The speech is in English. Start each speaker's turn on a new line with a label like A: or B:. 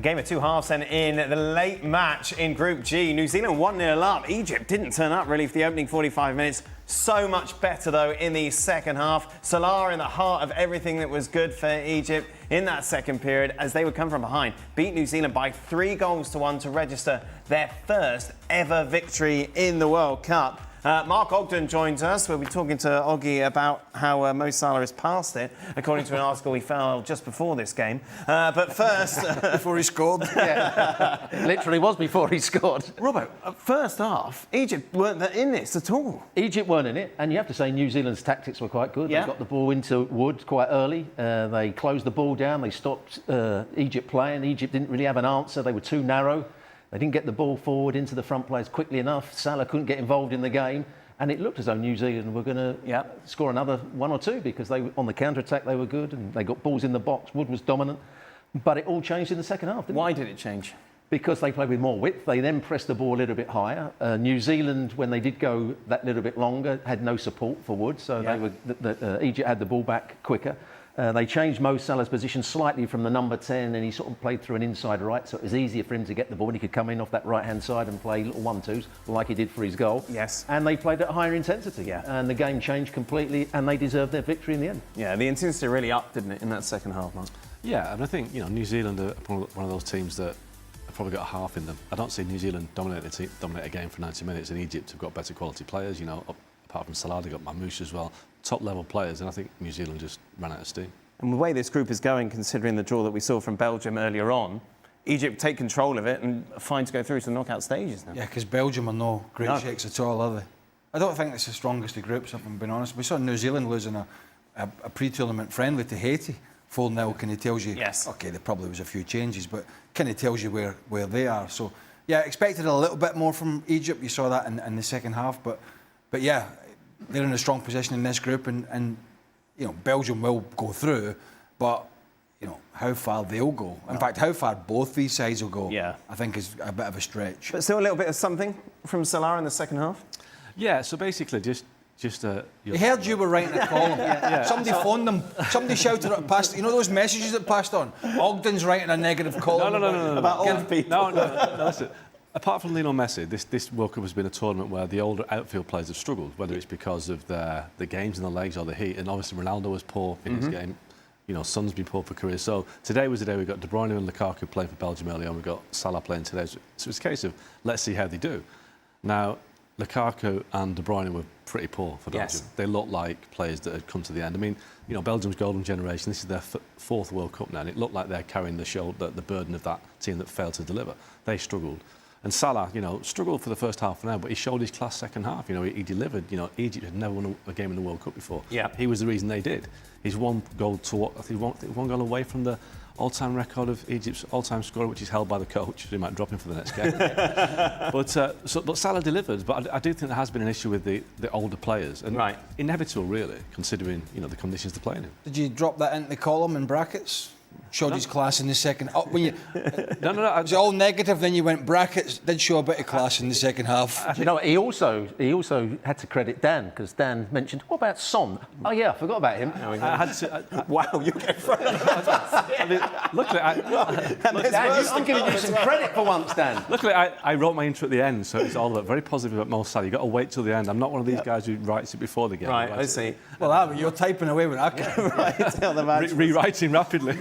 A: game of two halves and in the late match in Group G, New Zealand 1-0 up. Egypt didn't turn up really for the opening 45 minutes. So much better though in the second half. Salah in the heart of everything that was good for Egypt in that second period as they would come from behind. Beat New Zealand by 3-1 to register their first ever victory in the World Cup. Mark Ogden joins us. We'll be talking to Oggy about how Mo Salah has passed it, according to an article we found just before this game. But first...
B: before he scored?
C: Yeah, it literally was before he scored.
A: Robbo, first half, Egypt weren't in this at all.
C: Egypt weren't in it, and you have to say New Zealand's tactics were quite good.
A: Yeah.
C: They got the ball into Wood quite early. They closed the ball down. They stopped Egypt playing. Egypt didn't really have an answer. They were too narrow. They didn't get the ball forward into the front players quickly enough. Salah couldn't get involved in the game. And it looked as though New Zealand were going to score another one or two because they, on the counter-attack they were good and they got balls in the box. Wood was dominant. But it all changed in the second half, didn't it?
A: Why did it change?
C: Because they played with more width. They then pressed the ball a little bit higher. New Zealand, when they did go that little bit longer, had no support for Wood. So Egypt had the ball back quicker. They changed Mo Salah's position slightly from the number 10 and he sort of played through an inside right, so it was easier for him to get the ball and he could come in off that right-hand side and play little 1-2s like he did for his goal.
A: Yes.
C: And they played at higher intensity. Yeah. And the game changed completely and they deserved their victory in the end.
A: Yeah, the intensity really upped, didn't it, in that second half, Mark?
D: Yeah, and I think, New Zealand are one of those teams that have probably got a half in them. I don't see New Zealand dominate a game for 90 minutes, and Egypt have got better quality players, apart from Salah, they've got Mamouche as well, top-level players, and I think New Zealand just ran out of steam.
A: And the way this group is going, considering the draw that we saw from Belgium earlier on, Egypt take control of it and find to go through to the knockout stages now.
B: Yeah, because Belgium are no great shakes at all, are they? I don't think it's the strongest of groups, if I'm being honest. We saw New Zealand losing a pre-tournament friendly to Haiti, 4-0, kind of tells you...
A: Yes.
B: OK, there probably was a few changes, but kind of tells you where they are. So, yeah, expected a little bit more from Egypt. You saw that in the second half. But yeah, they're in a strong position in this group and Belgium will go through, but, how far they'll go. In fact, how far both these sides will go, I think is a bit of a stretch.
A: But still a little bit of something from Salah in the second half?
D: Yeah, so basically just
B: he heard you were writing a column. Somebody phoned them. Somebody shouted it past. You know those messages that passed on? Ogden's writing a negative column.
D: No.
A: About old people.
D: No, listen. Apart from Lionel Messi, this World Cup has been a tournament where the older outfield players have struggled, whether it's because of the games in the legs or the heat. And obviously Ronaldo was poor in his game. Son's been poor for careers. So today was the day we got De Bruyne and Lukaku playing for Belgium earlier on. We got Salah playing today. So it's a case of let's see how they do. Now, Lukaku and De Bruyne were pretty poor for Belgium.
A: Yes.
D: They looked like players that had come to the end. I mean, Belgium's golden generation, this is their fourth World Cup now, and it looked like they're carrying the burden of that team that failed to deliver. They struggled. And Salah, struggled for the first half an hour, but he showed his class second half. He delivered. Egypt had never won a game in the World Cup before.
A: Yeah.
D: He was the reason they did. He's one goal away from the all-time record of Egypt's all-time scorer, which is held by the coach. So he might drop him for the next game. But Salah delivered. But I do think there has been an issue with the older players, and inevitable, really, considering the conditions they're playing in.
B: Did you drop that into the column in brackets? Showed his class in the second. Oh, when you,
D: no.
B: It was all negative. Then you went brackets. Did show a bit of class in the second half.
C: He also had to credit Dan because Dan mentioned, what about Son? Oh yeah, I forgot about him.
A: Wow, you get thrown.
D: Luckily,
C: I'm giving you some credit for once, Dan.
D: Luckily, I wrote my intro at the end, so it's all very positive about Mo Salah. You've got to wait till the end. I'm not one of these guys who writes it before the game.
A: Right, I see.
B: Well, you're typing away with that.
A: Right, tell them
D: rewriting rapidly.